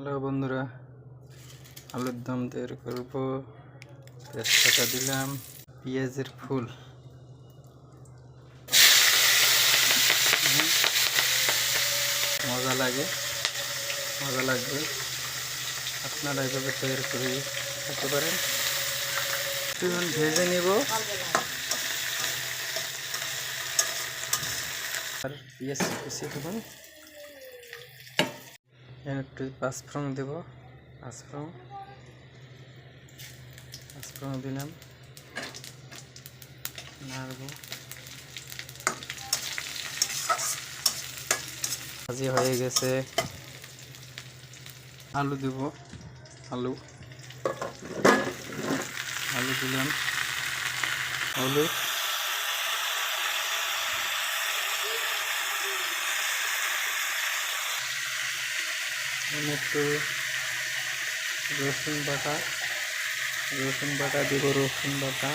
Hello বন্ধুরা, আলুর দম তৈরি করব। তেজপাতা দিলাম, পেঁয়াজের ফুল, মজা লাগবে। আপনারা এভাবে তৈরি করে খেতে পারেন। একটু ভেজে নিব আর পেঁয়াজ কুচি দেব। একটু পাঁচফোড়ন দেব, পাঁচফোড়ন দিলাম, নাড়ব। ভাজি হয়ে গেছে, আলু দেব। আলু দিলাম, হলুদ, একটু রসুন বাটা দিব, রসুন বাটা,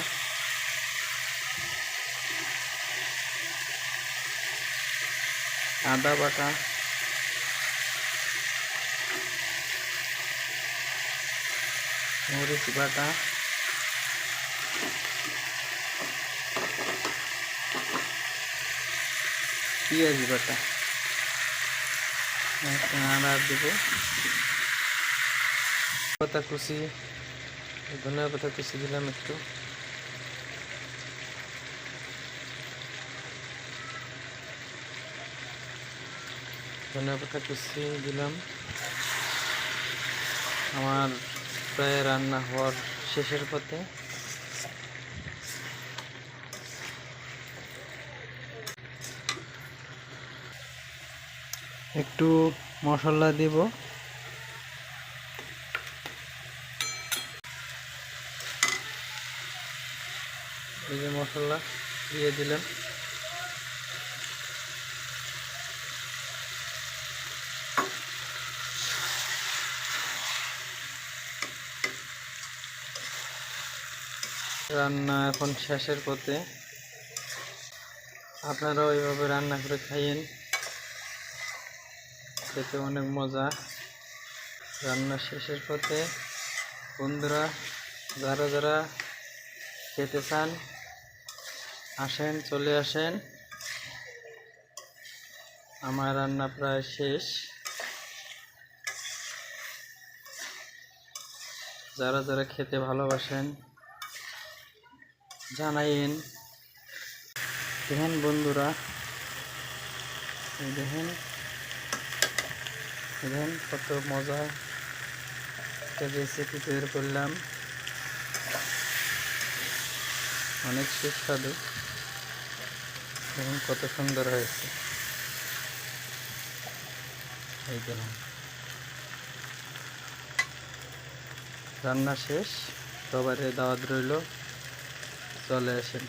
আদা বাটা, মরিচ বাটা, পেঁয়াজ বাটা, আদা দেব, পাতা কুচি, ধনিয়া পাতা কুচি দিলাম একটু, ধনিয়া পাতা কুচি দিলাম। আমার প্রায় রান্না হওয়ার শেষের পথে। একটু মশলা দিব, এই যে মশলা দিয়ে দিলাম। রান্না এখন শেষের পথে। আপনারাও এইভাবে রান্না করে খাইয়েন, খেতে অনেক মজা। রান্না শেষের পথে। বন্ধুরা, যারা খেতে চান আসেন, চলে আসেন। আমার রান্না প্রায় শেষ। যারা খেতে ভালোবাসেন জানাইন। দেখেন বন্ধুরা, দেখেন কত মজা একটা রেসিপি তৈরি করলাম, অনেক সুস্বাদু। দেখুন কত সুন্দর হয়েছে। এই দেখুন, রান্না শেষ। সবারই দাওয়াত রইল, চলে আসেন।